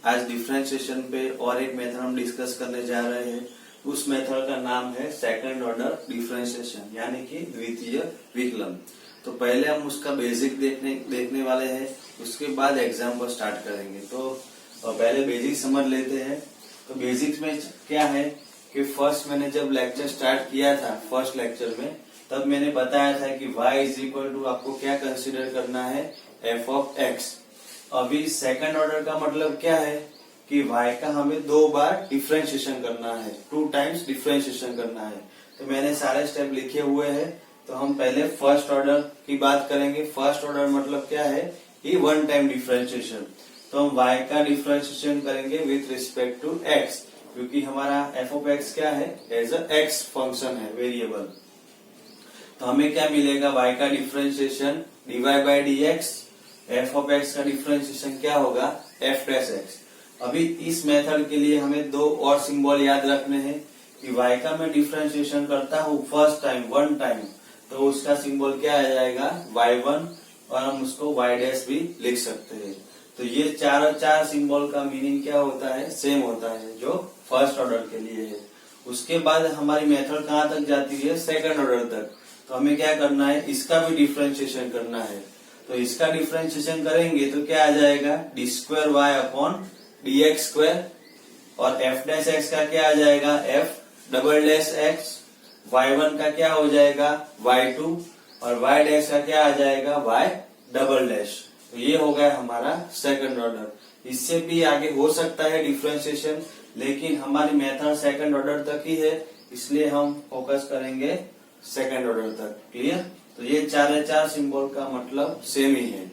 आज डिफरेंशिएशन पे और एक मेथड हम डिस्कस करने जा रहे हैं। उस मेथड का नाम है सेकंड ऑर्डर डिफरेंशिएशन यानी कि द्वितीय विकलन। तो पहले हम उसका बेसिक देखने वाले हैं, उसके बाद एग्जाम्पल स्टार्ट करेंगे। तो पहले बेसिक समझ लेते हैं। तो बेसिक्स में क्या है कि फर्स्ट मैंने जब लेक्चर स्टार्ट किया था फर्स्ट लेक्चर में, तब मैंने बताया था कि y इज इक्वल टू आपको क्या कंसीडर करना है, f ऑफ x। अभी सेकंड ऑर्डर का मतलब क्या है कि y का हमें दो बार डिफरेंशिएशन करना है, 2 टाइम्स डिफरेंशिएशन करना है। तो मैंने सारे स्टेप लिखे हुए हैं। तो हम पहले फर्स्ट ऑर्डर की बात करेंगे। फर्स्ट ऑर्डर मतलब क्या है कि 1 टाइम डिफरेंशिएशन। तो हम y का डिफरेंशिएशन करेंगे विथ रिस्पेक्ट टू x, क्योंकि हमारा f ऑफ x क्या है, एज अ x फंक्शन है, वेरिएबल। तो हमें क्या मिलेगा, y का differentiation dy by dx, f of x का डिफरेंशिएशन क्या होगा, f डैश x। अभी इस मेथड के लिए हमें दो और सिंबल याद रखने हैं कि y का मैं डिफरेंशिएशन करता हूँ फर्स्ट टाइम 1 टाइम, तो उसका सिंबल क्या आ जाएगा, y1, और हम उसको y डैश भी लिख सकते हैं। तो ये चार सिंबल का मीनिंग क्या होता है, सेम होता है, जो फर्स्ट ऑर्डर के लिए है। उसके बाद हमारी मेथड कहाँ तक जाती है, सेकंड ऑर्डर तक। तो हमें क्या करना है, इसका भी डिफरेंशिएशन करना है। तो इसका डिफरेंशिएशन करेंगे तो क्या आ जाएगा, d square y upon d x square, और एफ डैश एक्स का क्या आ जाएगा, F double dash x. y1 का क्या हो जाएगा, y2, और y डैश का क्या आ जाएगा, y डबल डैश। तो ये हो गया हमारा सेकंड ऑर्डर। इससे भी आगे हो सकता है डिफरेंशिएशन, लेकिन हमारी मेथड सेकंड ऑर्डर तक ही है, इसलिए हम फोकस करेंगे सेकंड ऑर्डर तक। क्लियर। तो ये चार सिंबल का मतलब सेम ही है।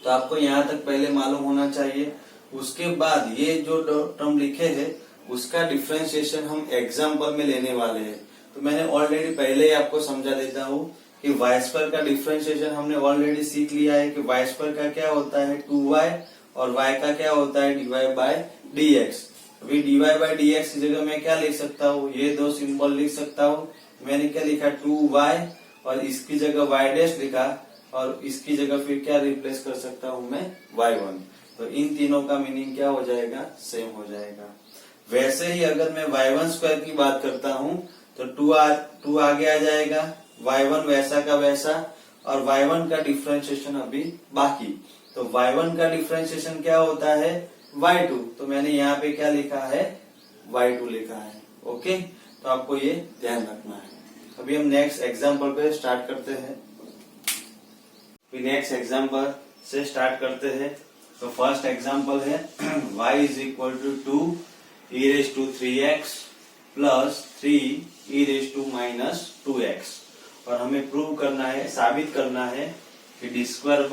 तो आपको यहाँ तक पहले मालूम होना चाहिए। उसके बाद ये जो टर्म लिखे हैं उसका डिफरेंशिएशन हम एग्जाम्पल में लेने वाले हैं। तो मैंने ऑलरेडी पहले ही आपको समझा देता हूँ कि वाई स्क्वायर का डिफरेंशिएशन हमने ऑलरेडी सीख लिया है कि वाई स्क्वायर का क्या होता है 2y, और y का क्या होता है dy बाई dx। अभी dy बाई dx की जगह मैं क्या लिख सकता हूँ, ये दो सिंबल लिख सकता हूँ। मैंने क्या लिखा, 2y, और इसकी जगह y डैश लिखा, और इसकी जगह फिर क्या रिप्लेस कर सकता हूँ मैं, y1। तो इन तीनों का मीनिंग क्या हो जाएगा, सेम हो जाएगा। वैसे ही अगर मैं y1 स्क्वायर की बात करता हूँ तो 2 आगे आ जाएगा, y1 वैसा का वैसा, और y1 का डिफरेंशिएशन अभी बाकी। तो y1 का डिफरेंशिएशन क्या होता है, y2। तो मैंने यहाँ पे क्या लिखा है, y2 लिखा है। ओके, तो आपको ये ध्यान रखना है। अभी हम नेक्स्ट एग्जाम्पल पे स्टार्ट करते हैं। नेक्स्ट एग्जाम्पल से स्टार्ट करते हैं। तो फर्स्ट एग्जाम्पल है y is equal to 2 e raise to 3x plus 3 e raise to minus 2x, और हमें प्रूव करना है, साबित करना है कि d square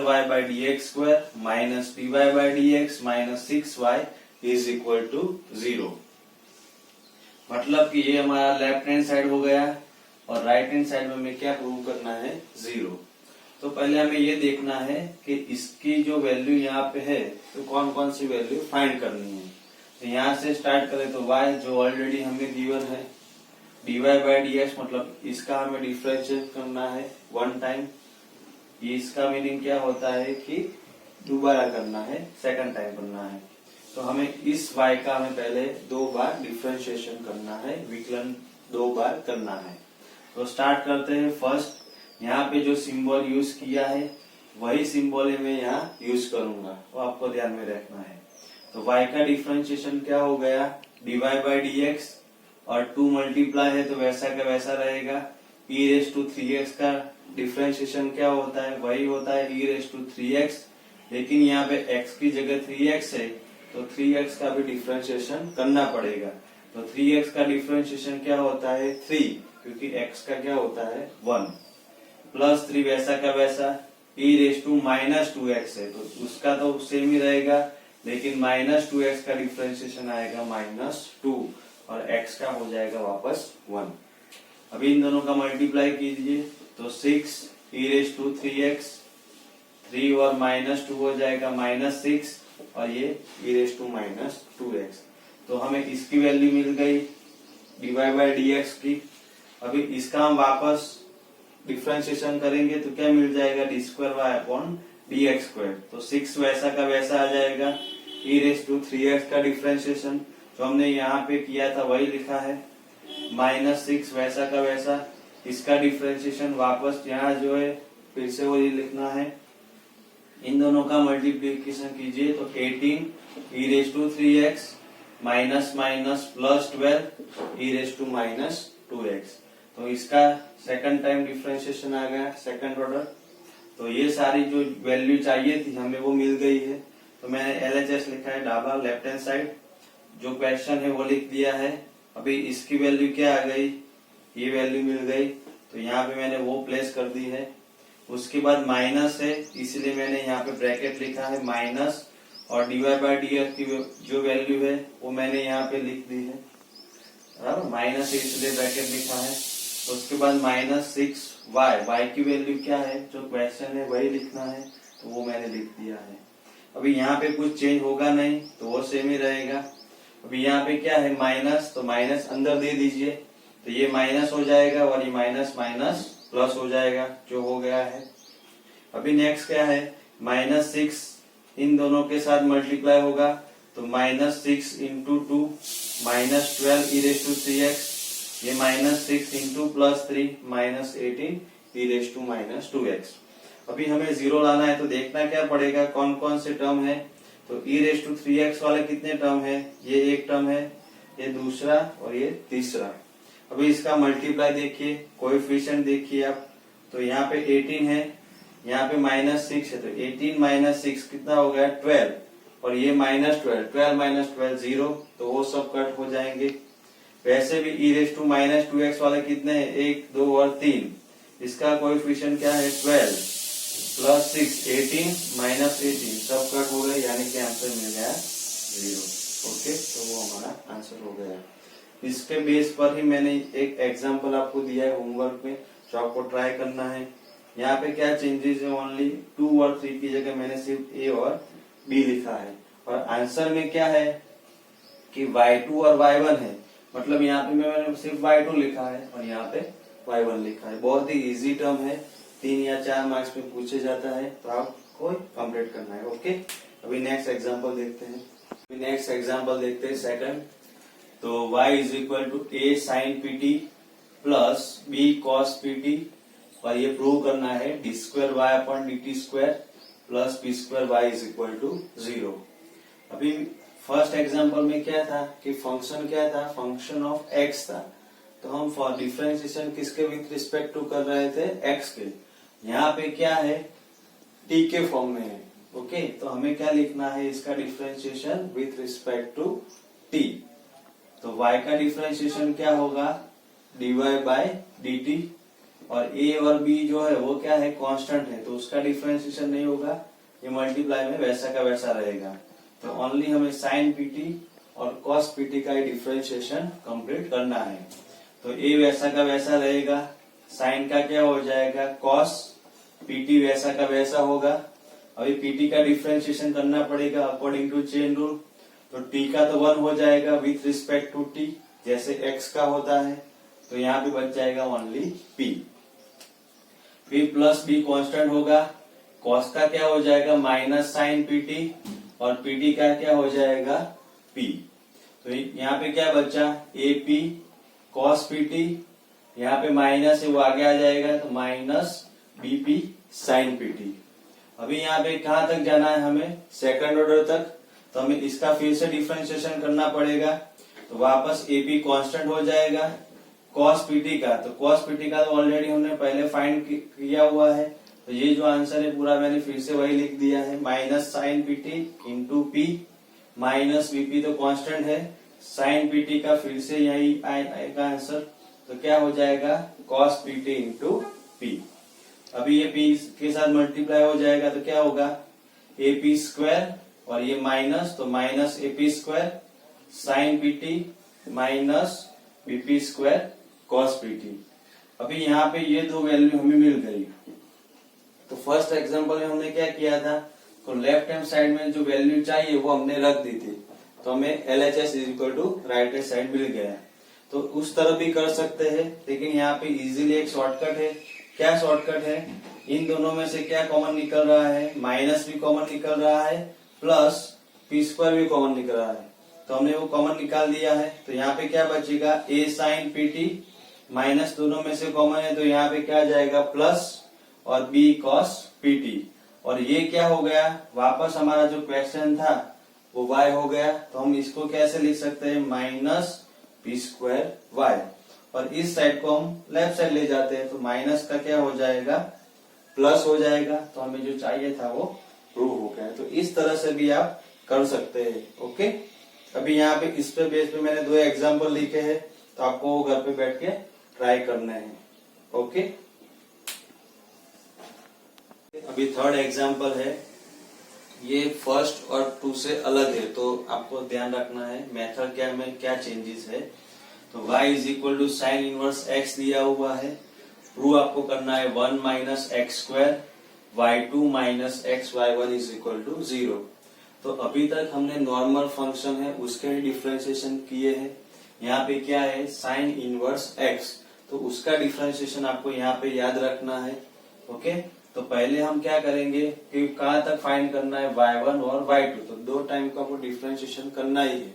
y by d x square minus d y by d x minus 6y is equal to 0। मतलब कि ये हमारा लेफ्ट हैंड साइड हो गया, और राइट हैंड साइड में हमें क्या प्रूव करना है, 0। तो पहले हमें ये देखना है कि इसकी जो वैल्यू यहाँ पे है तो कौन कौन सी वैल्यू फाइंड करनी है। तो यहाँ से स्टार्ट करें तो y जो ऑलरेडी हमें गिवन है, dy बाई dx, मतलब इसका हमें डिफरेंशिएट करना है 1 टाइम। इसका मीनिंग क्या होता है कि दोबारा करना है, सेकंड टाइम करना है। तो हमें इस y का हमें पहले 2 बार डिफरेंशिएशन करना है, विकलन 2 बार करना है। तो स्टार्ट करते हैं। फर्स्ट यहाँ पे जो सिंबल यूज किया है वही सिंबल है मैं यहाँ यूज करूंगा, वो आपको ध्यान में रखना है। तो y का डिफरेंशिएशन क्या हो गया, dy बाई dx, और 2 मल्टीप्लाई है तो वैसा का वैसा रहेगा। e रेज टू 3x का डिफरेंशिएशन क्या होता है, वही होता है e रेज टू 3x, लेकिन यहाँ पे x की जगह 3x है तो 3x का भी डिफरेंशिएशन करना पड़ेगा। तो 3x का डिफरेंशिएशन क्या होता है, 3, क्योंकि x का क्या होता है 1, प्लस 3 वैसा का वैसा, e raise to minus 2x है तो उसका तो सेम ही रहेगा, लेकिन माइनस 2x का डिफरेंशिएशन आएगा -2, और x का हो जाएगा वापस 1। अभी इन दोनों का मल्टीप्लाई कीजिए तो 6 e रेज टू 3x, 3 और -2 हो जाएगा -6, और ये e रेज टू -2x। तो हमें इसकी वैल्यू मिल गई dy बाई dx की। अभी इसका हम वापस डिफरेंशिएशन करेंगे तो क्या मिल जाएगा, d square y upon dx²। तो 6 वैसा का वैसा आ जाएगा, e⁻³ का डिफ्रेंशिएशन जो हमने यहाँ पे किया था वही लिखा है, -6 वैसा का वैसा, इसका डिफ्रेंशिएशन वापस यहाँ जो है फिर से वही लिखना है। इन दोनों का मल्टीप्लीकेशन कीजिए तो 18 e⁻³ minus minus plus 12 e⁻²x। तो इसका सेकंड टाइम डिफ्रेंशिएशन आ गया, सेकंड ऑर्डर। तो ये सारी जो वैल्यू चाहिए थी हमें वो मिल गई है। तो मैंने LHS लिखा है डाबा लेफ्ट हैंड साइड, जो क्वेश्चन है वो लिख दिया है। अभी इसकी वैल्यू क्या आ गई, ये वैल्यू मिल गई, तो यहाँ पे मैंने वो प्लेस कर दी है। उसके बाद माइनस है, इसलिए मैंने यहाँ पे ब्रैकेट लिखा है माइनस, और dy/dx की जो वैल्यू है वो मैंने यहाँ पे लिख दी है, बराबर, माइनस है इसलिए ब्रैकेट लिखा है। उसके बाद -6y की वैल्यू क्या है, जो क्वेश्चन है वही लिखना है, तो वो मैंने लिख दिया है। अभी यहाँ पे कुछ चेंज होगा नहीं, तो वो सेम ही रहेगा। अभी यहाँ पे क्या है माइनस, तो माइनस अंदर दे दीजिए, तो ये माइनस हो जाएगा और ये माइनस माइनस प्लस हो जाएगा, जो हो गया है। अभी नेक्स्ट क्या है, -6 इन दोनों के साथ मल्टीप्लाई होगा, तो -6 × 2 -12 e⁻³ ये -6 × +3 -18 e⁻²x। अभी हमें 0 लाना है, तो देखना क्या पड़ेगा कौन कौन से टर्म है। तो e⁻³ वाले कितने टर्म है, ये एक टर्म है, ये दूसरा और ये तीसरा। अभी इसका मल्टीप्लाई देखिए, कोएफिशिएंट देखिए आप, तो यहाँ पे 18 है, यहाँ पे -6 है, तो 18 - 6 कितना हो गया 12, और ये -12, 12 - 12 0, तो वो सब कट हो जाएंगे। वैसे भी e⁻²x वाले कितने हैं, 1 2 और 3, इसका कोएफिशिएंट क्या है 12 + 6 18 - 18 सब कट हो गए, यानी कि आंसर मिल गया 0। ओके, तो वो हमारा आंसर हो गया। इसके बेस पर ही मैंने एक एग्जांपल आपको दिया है होमवर्क में, जो आपको ट्राई करना है। यहाँ पे क्या चेंजेस है, ओनली 2 और 3 की जगह मैंने सिर्फ A और B लिखा है, और आंसर में क्या है कि y2 और y1 है, मतलब यहाँ पे मैंने सिर्फ y2 लिखा है और यहाँ पे y1 लिखा है। बहुत ही इजी टर्म है, 3 या 4 मार्क्स में पूछे जाता है, तो आपको कंप्लीट करना है। ओके, अभी नेक्स्ट एग्जांपल देखते हैं। सेकंड। तो y = a sin pt plus b cos pt, और ये प्रूव करना है d²y/dt² प्लस p²y = 0। अभी फर्स्ट एग्जांपल में क्या था कि फंक्शन क्या था, फंक्शन ऑफ x था, तो हम फॉर डिफरेंशिएशन किसके विथ रिस्पेक्ट टू कर रहे थे, x के। यहाँ पे क्या है, t के फॉर्म में है। ओके, तो हमें क्या लिखना है, इसका differentiation with respect to t। तो y का डिफरेंशिएशन क्या होगा, dy/dt, और a और b जो है वो क्या है, कांस्टेंट है, तो उसका डिफरेंशिएशन नहीं होगा, ये मल्टीप्लाई में वैसा का वैसा रहेगा। तो ओनली हमें sin pt और cos pt का डिफरेंशिएशन कंप्लीट करना है। तो a वैसा का वैसा रहेगा, sin का क्या हो जाएगा cos, pt वैसा का वैसा होगा। अभी pt का डिफरेंशिएशन करना पड़ेगा अकॉर्डिंग टू चेन रूल, तो t का तो 1 हो जाएगा विथ रिस्पेक्ट टू t, जैसे x का होता है, तो यहाँ पे बच जाएगा ओनली p। फिर प्लस b कांस्टेंट होगा, cos का क्या हो जाएगा माइनस sin pt, और pt का क्या हो जाएगा p। तो यहाँ पे क्या बचा, ap cos pt, यहाँ पे माइनस है वो आगे आ जाएगा, तो माइनस bp sin pt। अभी यहाँ पे कहाँ तक जाना है हमें, सेकंड ऑर्डर तक, तो हमें इसका फिर से डिफरेंशिएशन करना पड़ेगा। तो वापस ap कांस्टेंट हो जाएगा, cos pt का, तो cos pt का तो ऑलरेडी हमने पहले फाइंड किया हुआ है, तो ये जो आंसर है पूरा मैंने फिर से वही लिख दिया है, minus sine pt into p, minus bp तो कांस्टेंट है, साइन pt का फिर से यही आएगा आंसर, तो क्या हो जाएगा cos pt इंटू p। अभी ये p के साथ मल्टीप्लाई हो जाएगा, तो क्या होगा ap² और ये माइनस, तो minus ap² sine pt minus bp² cos pt। अभी यहाँ पे ये दो वैल्यू हमें मिल गई। तो फर्स्ट एग्जांपल में हमने क्या किया था, तो लेफ्ट हैंड साइड में जो वैल्यू चाहिए वो हमने रख दी थी, तो हमें LHS = राइट हैंड साइड मिल गया। तो उस तरह भी कर सकते हैं, लेकिन यहाँ पे इजीली एक शॉर्टकट है क्या शॉर्टकट है, इन दोनों में से क्या कॉमन निकल रहा है, माइनस भी कॉमन निकल रहा है प्लस पी स्क्वायर भी कॉमन निकल रहा है, तो हमने वो कॉमन निकाल दिया है। तो यहाँ पे क्या बचेगा, ए साइन पी टी, माइनस दोनों में से कॉमन है तो यहाँ पे क्या आ जाएगा प्लस और बी कॉस पी टी। और ये क्या हो गया, वापस हमारा जो क्वेश्चन था वो y हो गया, तो हम इसको कैसे लिख सकते हैं, माइनस पी स्क्वायर वाई, और इस साइड को हम लेफ्ट साइड ले जाते हैं तो माइनस का क्या हो जाएगा, प्लस हो जाएगा। तो हमें जो चाहिए था वो प्रूव हो गया। तो इस तरह से भी आप कर सकते हैं। ओके, अभी यहाँ पे इस पे बेस पे मैंने 2 एग्जाम्पल लिखे हैं, तो आपको वो घर पे बैठ के ट्राई करना है। ओके, अभी थर्ड एग्जाम्पल है, ये फर्स्ट और 2 से अलग है, तो आपको ध्यान रखना है मेथड क्या में क्या चेंजेस है। तो y is equal to sine inverse x दिया हुआ है, प्रूव आपको करना है 1 minus x square y2 minus x y1 is equal to 0। तो अभी तक हमने नॉर्मल फंक्शन है उसके डिफरेंशिएशन किए हैं। यहाँ पे क्या है, साइन इनवर्स x, तो उसका डिफरेंशिएशन आपको यहाँ पे याद रखना है। ओके, तो पहले हम क्या करेंगे कि कहाँ तक फाइंड करना है, y1 और y2, तो 2 टाइम का वो डिफरेंशिएशन करना ही है,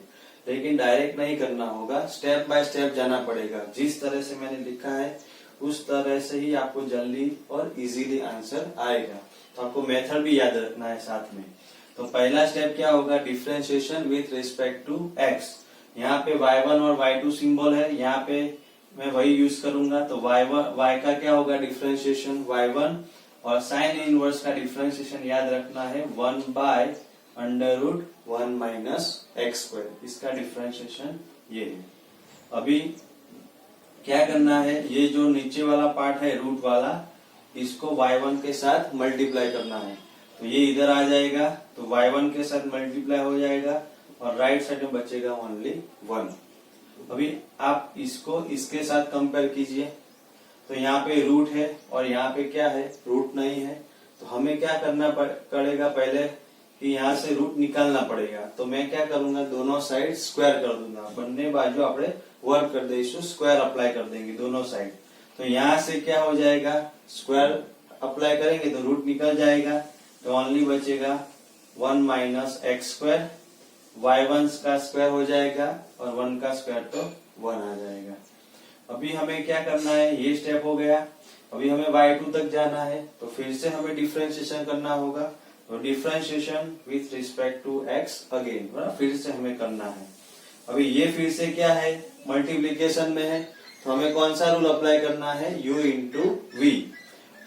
लेकिन डायरेक्ट नहीं करना होगा, स्टेप बाय स्टेप जाना पड़ेगा। जिस तरह से मैंने लिखा है उस तरह से ही आपको जल्दी और इजीली आंसर आएगा। तो आपको मेथड भी याद रखना है साथ में। तो पहला स्टेप क्या होगा, differentiation with respect to x। यहाँ पे y1 और y2 सिंबल है, यहाँ पे मैं वही यूज करूंगा। तो y का क्या होगा डिफरेंशिएशन y1, और साइन इनवर्स का डिफरेंशिएशन याद रखना है 1 by under root 1 minus x square, इसका डिफरेंशिएशन ये है। अभी क्या करना है, ये जो नीचे वाला पार्ट है रूट वाला, इसको y1 के साथ मल्टीप्लाई करना है, तो ये इधर आ जाएगा, तो y1 के साथ मल्टीप्लाई हो जाएगा और राइट साइड में बचेगा ओनली 1। अभी आप इसको इसके साथ कंपेयर कीजिए, तो यहाँ पे रूट है और यहाँ पे क्या है, रूट नहीं है, तो हमें क्या करना पड़ेगा पहले कि यहाँ से रूट निकालना पड़ेगा। तो मैं क्या करूंगा, दोनों साइड स्क्वायर कर दूंगा, बन्ने बाजू आपने वर्क कर दे, स्क्वायर अप्लाई कर देंगे दोनों साइड। तो यहाँ से क्या हो जाएगा, स्क्वायर अप्लाई करेंगे तो रूट निकल जाएगा, तो ओनली बचेगा 1 माइनस एक्स स्क्वायर, y1 का स्क्वायर हो जाएगा और 1 का स्क्वायर तो 1 आ जाएगा। अभी हमें क्या करना है, ये स्टेप हो गया। अभी हमें y2 तक जाना है, तो फिर से हमें डिफरेंशिएशन करना होगा, तो differentiation with respect to x again, फिर से हमें करना है। अभी ये फिर से क्या है, मल्टीप्लीकेशन में है, तो हमें कौन सा रूल अप्लाई करना है, u इंटू वी।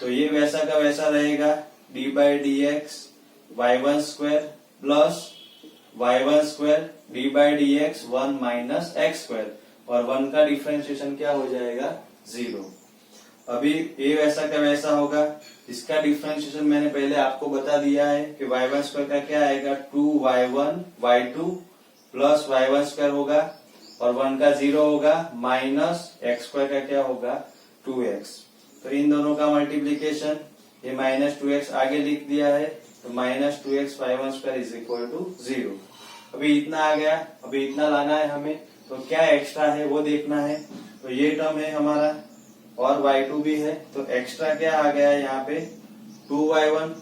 तो ये वैसा का वैसा रहेगा, d by d x y1 square plus y1 square d by d x 1 minus x square, और 1 का डिफरेंशिएशन क्या हो जाएगा, 0। अभी ये वैसा का वैसा होगा, इसका डिफरेंशिएशन मैंने पहले आपको बता दिया है कि y1 स्क्वायर का क्या आएगा, 2y1 y2 plus y1 square होगा और 1 का 0 होगा, माइनस एक्स स्क्वायर का क्या होगा, 2x। तो इन दोनों का मल्टीप्लीकेशन, ये माइनस 2x आगे लिख दिया है, तो minus 2x y1 square is equal to 0। अभी इतना आ गया, अभी इतना लाना है हमें, तो क्या एक्स्ट्रा है वो देखना है। तो ये टर्म है हमारा और y2 भी है, तो एक्स्ट्रा क्या आ गया है यहाँ पे, 2y1।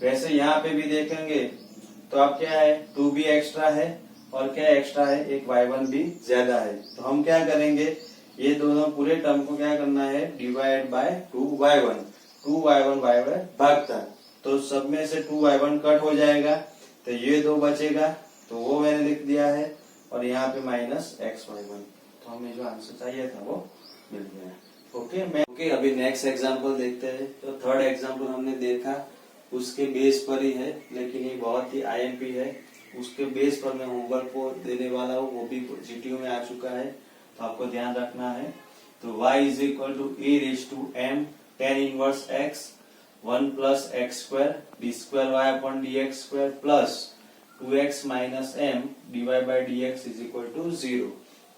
वैसे यहाँ पे भी देखेंगे तो अब क्या है, 2 भी एक्स्ट्रा है और क्या एक्स्ट्रा है, एक y1 भी ज्यादा है। तो हम क्या करेंगे, ये दोनों पूरे टर्म को क्या करना है, divide by 2y1, 2y1 y1 भागता, तो सब में से 2y1 कट हो जाएगा, तो ये 2 बचेगा, तो वो मैंने लिख दिया है, और यहाँ पे माइनस एक्स y1। तो हमें जो आंसर चाहिए था वो मिल गया। ओके, अभी नेक्स्ट एग्जांपल देखते हैं। तो थर्ड एग्जांपल हमने देखा उसके बेस पर ही है, लेकिन ये बहुत ही आईएमपी है, उसके बेस पर मैं होमवर्क को देने वाला हूँ, वो भी जीटीयू में आ चुका है, तो आपको ध्यान रखना है। तो y is equal to a raise to m tan inverse x 1 plus x square d square y upon d x square plus 2x minus m dy by d x is equal to 0।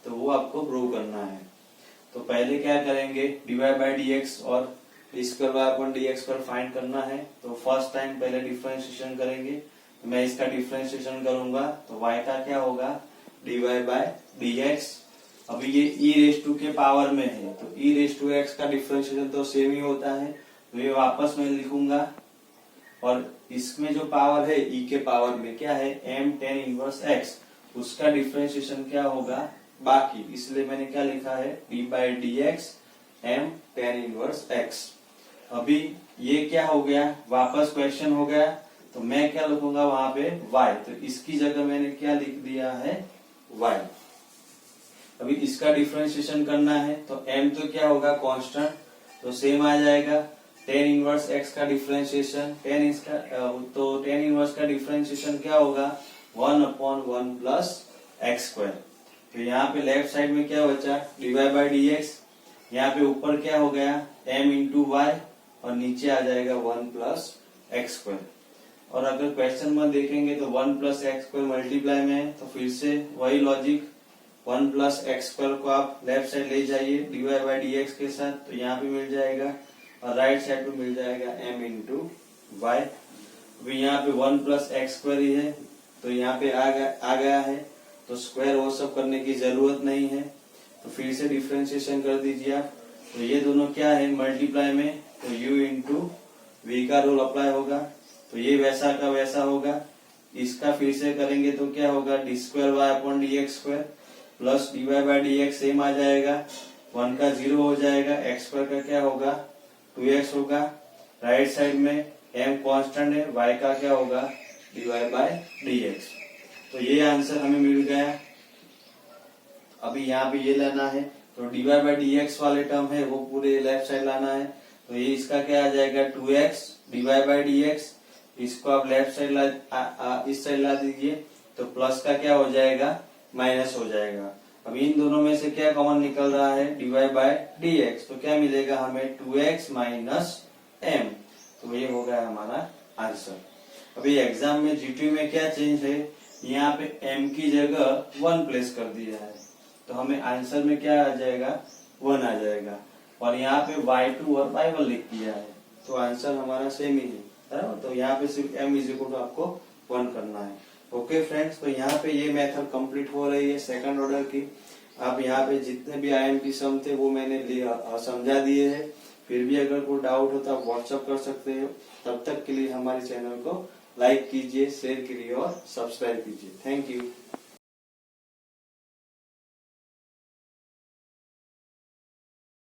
तो वो आपको prove करना है। तो पहले क्या करेंगे, dy by d x और d square y upon d x पर फाइंड करना है। तो फर्स्ट टाइम पहले डिफरेंशिएशन करेंगे, तो मैं इसका डिफरेंशिएशन करूंगा, तो y का क्या होगा, dy बाई डी एक्स अभी ये e रेस टू के पावर में है, तो e रेस टू x का डिफरेंशिएशन तो सेम ही होता है, तो ये वापस मैं लिखूंगा। और इसमें जो पावर है e के पावर में क्या है, m tan इनवर्स x, उसका डिफरेंशिएशन क्या होगा बाकी, इसलिए मैंने क्या लिखा है d/dx m tan inverse x। अभी ये क्या हो गया, वापस क्वेश्चन हो गया, तो मैं क्या लिखूंगा वहां पे y, तो इसकी जगह मैंने क्या लिख दिया है y। अभी इसका डिफरेंशिएशन करना है, तो m तो क्या होगा कांस्टेंट, तो सेम आ जाएगा। tan इनवर्स x का डिफरेंशिएशन, तो tan इनवर्स का डिफरेंशिएशन क्या होगा 1/1 प्लस एक्स स्क्वायर। तो यहाँ पे लेफ्ट साइड में क्या बचा dy/dx, यहाँ पे ऊपर क्या हो गया m इंटू वाई और नीचे आ जाएगा 1 प्लस एक्स स्क्वायर। और अगर क्वेश्चन में देखेंगे तो 1 प्लस एक्स स्क्वायर मल्टीप्लाई में है, तो फिर से वही लॉजिक 1 प्लस एक्स स्क्वायर को आप लेफ्ट साइड ले जाइए dy/dx के साथ, तो यहाँ पे मिल जाएगा और राइट साइड पे मिल जाएगा m इंटू वाई। अभी यहाँ पे 1 प्लस एक्स स्क्वायर ही है, तो यहाँ पे आ गया है, तो स्क्वायर वो सब करने की जरूरत नहीं है, तो फिर से डिफरेंशिएशन कर दीजिए आप। तो ये दोनों क्या है मल्टीप्लाई में, तो u इंटू वी का रूल अप्लाई होगा, तो ये वैसा का वैसा होगा। इसका फिर से करेंगे तो क्या होगा d2y/dx² प्लस dy/dx सेम आ जाएगा, 1 का 0 हो जाएगा, x स्क्वायर का क्या होगा 2x होगा। राइट साइड में m कांस्टेंट है, y का क्या होगा dy/dx। तो ये आंसर हमें मिल गया। अभी यहाँ पे ये लाना है, तो dy/dx वाले टर्म है वो पूरे लेफ्ट साइड लाना है, तो ये इसका क्या आ जाएगा 2x dy/dx, इसको आप लेफ्ट साइड इस साइड ला दीजिए, तो प्लस का क्या हो जाएगा माइनस हो जाएगा। अब इन दोनों में से क्या कॉमन निकल रहा है dy/dx, तो क्या मिलेगा हमें 2x माइनस m, तो ये हो गया हमारा आंसर। अभी एग्जाम में जीटी में क्या चेंज है, यहाँ पे m की जगह 1 प्लेस कर दिया है, तो हमें आंसर में क्या आ जाएगा 1 आ जाएगा। और यहाँ पे y2 और y1 लिख दिया है, तो आंसर हमारा सेम ही है, तो यहाँ पे सिर्फ m इज इक्वल टू आपको 1 करना है। ओके फ्रेंड्स, तो यहाँ पे ये मेथड कंप्लीट हो रही है सेकंड ऑर्डर की। अब यहाँ पे जितने भी IMP सम थे वो मैंने समझा दिए हैं, फिर भी अगर कोई डाउट हो तो आप व्हाट्सएप कर सकते हो। तब तक के लिए हमारे चैनल को लाइक कीजिए, शेयर कीजिए और सब्सक्राइब कीजिए। Thank you.